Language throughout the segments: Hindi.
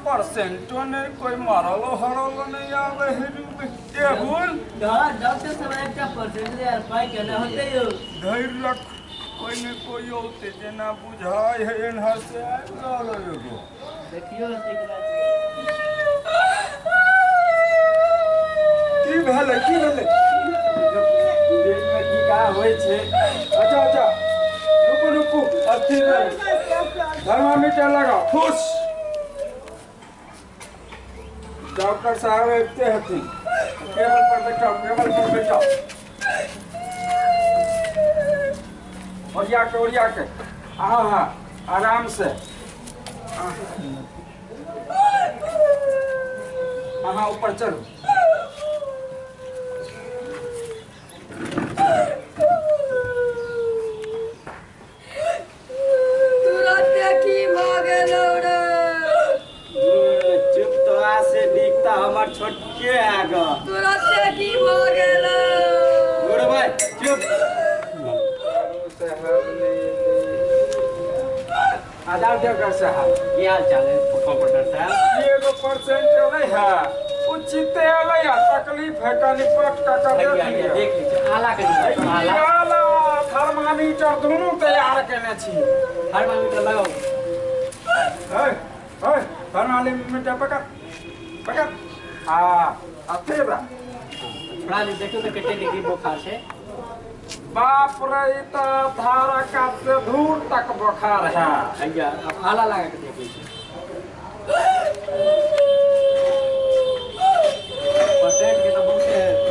परसेंटो नहीं कोई मारलो हरलो नहीं आवे ये बोल डॉक्टर साहब एक परसेंट यार पाई केना होते यो धैर्य रख कोई न कोई होते जेना बुझाय है एनहर से आबि रहलो एगो देखियो की भेलै पेट में की का होय छै अच्छा रुकू अथी थर्मामीटर लगाओ खुश डॉक्टर साहब आते हथिन टेबल पर बैठो ओरिया के हाँ आराम से हाँ ऊपर चलो हमार छोटके आगा तुरंत की हो गेल गुड भाई चुप आदाब डॉक्टर साहब की हाल चाल है कंपाउंडर साहब एगो परसेंट चले है उचित अलै तकलीफ है कनी पट का देख लीजिए आला के आला थर्मामीटर दोनों तैयार करने छी थर्मामीटर लगाओ थर्मामीटर पकड़ अथे बा थोड़ा देखो तो कितने डिग्री बुखार है बाप रे तो धारा का से दूर तक बुखार है भैया अब आला लगा के देख लीजिए परसेंट के तो बहुत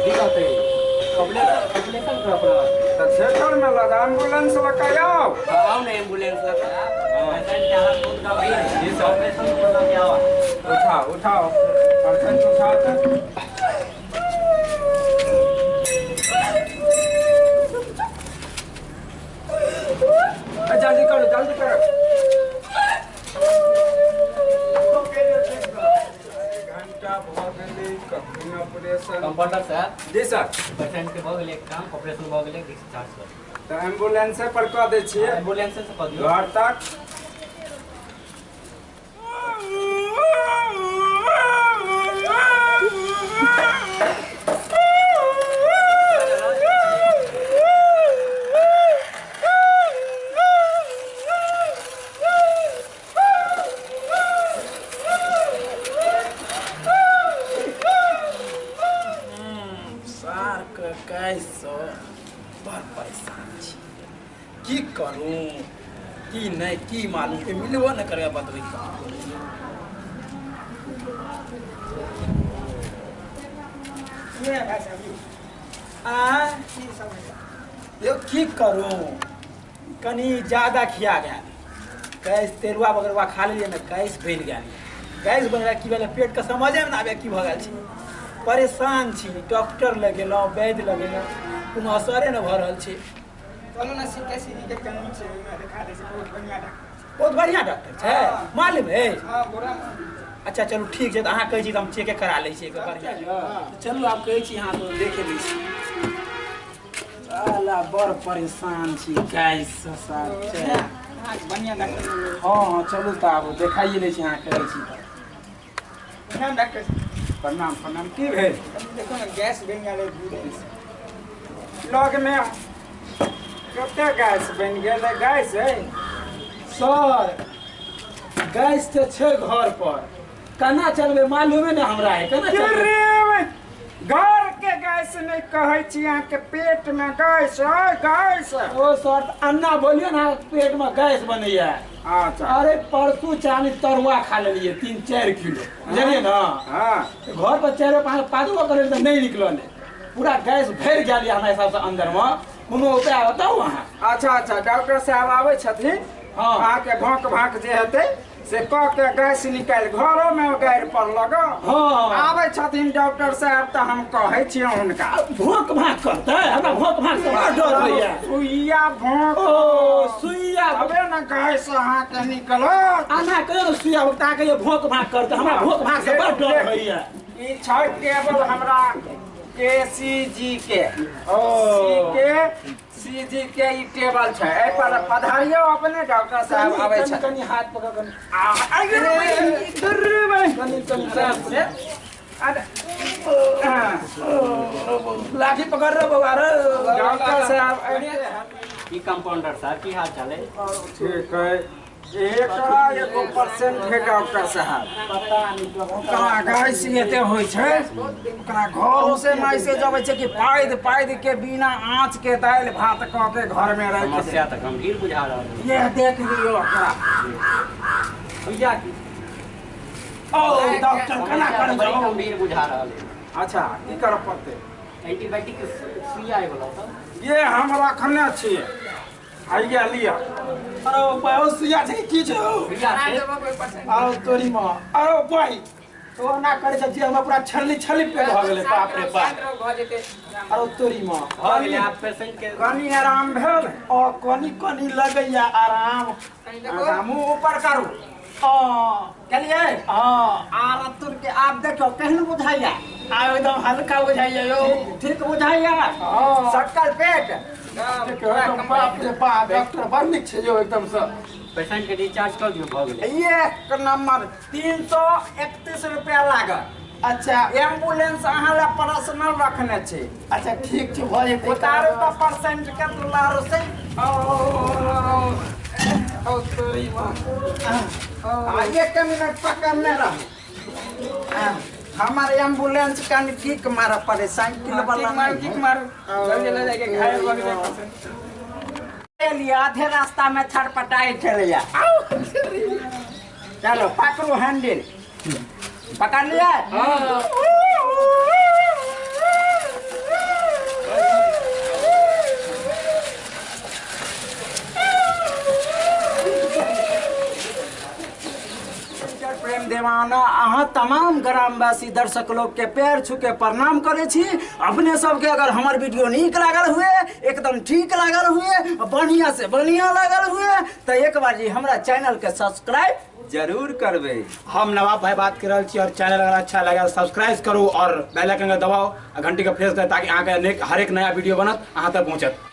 दिक्कत है कॉम्प्लेक्शन कर पड़ा तो क्षेत्र में लगा एम्बुलेंस लगा आओ ना एम्बुलेंस लगा पेशेंट क्या बहुत का भाई ये ऑपरेशन करना क्या हुआ उठाओ परसेंट उठाओ जल्दी करो घंटा ऑपरेशन कंपाउंडर साहब जी सर पेशेंट के भऽ गेलै काम ऑपरेशन भऽ गेलै डिस्चार्ज कर तो एम्बुलेंस पर कह दै छियै एम्बुलेंस से कह दियौ घर तक की करूं की नहीं की मालूम के मिलबो न करे बतबै यो की करूं कनी ज्यादा खिया गया गैस तेरुआ वगैरह खा लिए ना गैस बन गया गैस बन की भेलै पेट के समझे में ना आबे की भ गेल छी परेशान छी डॉक्टर लगेलौं वैद्य लगेलौं कोनो असरे न भ रहल छै चलो ना सीके के कहीं से दिखा दे बहुत बढ़िया डॉक्टर छै मालूम है हां बोरा अच्छा चलो ठीक है तो अहाँ कहै छी त हम चेक करा लै छी एक बार चलू आप कहै छी अहाँ तो देखे लै छी साला बड़ परेशान छी गैस से साथ छै बढ़िया डॉक्टर हां चलू त आब देखाइए लै छी अहाँ कहै छी प्रणाम डॉक्टर प्रणाम की भेल देखो ना गैस बन गेलै लग में कते गैस बन गेलै गैस है सर गैस तो छै घर पर केना चलबे मालूमे ने हमरा है केना चलबे घर के गैस नहीं कहै छी अहाँ के पेट में गैस है गैस ओ सर अन्ना बोलियो ना पेट में गैस बनैया अच्छा अरे परसों चानी तरुआ खा लेलिए 3-4 किलो बुझलिए ना हां घर पर 4-5 पादुआ करे त नहीं निकलले पूरा गैस भर गेल हमरा हिसाब से अंदर में कोनो उपाय बताओ अहाँ अच्छा डॉक्टर साहब आबै छथिन हां अहाँ के भांक जे हेतै से कह के गैस निकाल घरों में गाड़ पर लगा हां आबै छथिन डॉक्टर साहब त हम कहै छी हुनका भोंक भांक करते हमरा भोंक भांक से बड़ डर होइया सुइया भोंक ओ सुइया अबे न गैस अहाँ के निकलत आना कहियो सुइया उठा के ये भोंक भांक करते हमरा भोंक भांक से बड़ डर होइया ई छै केवल हमरा केसी जी के ओ के सीजी के ई टेबल छै ए पर पधारियो अपने डॉक्टर साहब आबै छै कनी हाथ पकड़ कनी लाठी पकड़ रे बउआ रे डॉक्टर साहब की कंपाउंडर साहब की हाल चाल है? ठीक है 1% है डॉक्टर साहब पता नहीं ओकरा गैस एते होइ छै ओकरा घरों से मैसेज अबै छै कि पाइद के बिना आँच के दालि भात क के घर में रख दे समस्या तो गंभीर बुझा रहा है। ये देख लियो ओकरा भैया की ओ डॉक्टर कना कर बड़ी जाओ गंभीर बुझा रहा है। अच्छा की कर पड़ते एंटीबायोटिक सुइया है बोला था। ये हम रखने छियै आइया लिया अरे बहुत सिया छै की छौ भैया से आओ तोरी मां अरे भाई तो ना करे छै हमरा पूरा छल्ली पे भ गेलै बाप रे बाप अरे तोरी मां हो गया आप पेशेंट के कनी आराम भेल ओ कनी लगैया आराम अच्छा, मुंह ऊपर करू चलिए आर तुर के आप देखो केहन बुझाइया आ एकदम हल्का हो जाइए यो ठीक बुझाइया सकल पेट एकदम बाप रे बाप डॉक्टर बड़ नीक छै यो एकदम से पेशेंट के डिस्चार्ज कर दियो भ गेलै। एक नंबर 331 रुपया लागत अच्छा एम्बुलेंस अहाँ ला पर्सनल रखने छी अच्छा ठीक छै भ जेतै 11% के दुलार से ओ तोरी मां 1 मिनट पकड़ने रहो हमारे एम्बुलेंस का किक मारा पड़े साइकिल वाला किक मार जल्दी ले जाके घायल हो गए लिए आधे रास्ता में छटपटाई चलिया चलो पकड़ो हैंडल पकड़ लिया प्रेम देवाना अहाँ तमाम ग्रामवासी दर्शक लोग के पैर छू के प्रणाम करे छी। अपने सबके अगर हमार वीडियो नीक लागल हुए एकदम ठीक लागल हुए बढ़िया से बढ़िया लागल हुए तो एक बार जी हमारा चैनल के सब्सक्राइब जरूर करबे। हम नवाब भाई बात कर रहल छी और चैनल अगर अच्छा लगे सब्सक्राइब करू और बेल आइकन के दबाओ घंटी के प्रेस करू ताकि अहाँ के हर एक नया वीडियो बनत अहाँ तक पहुंचत।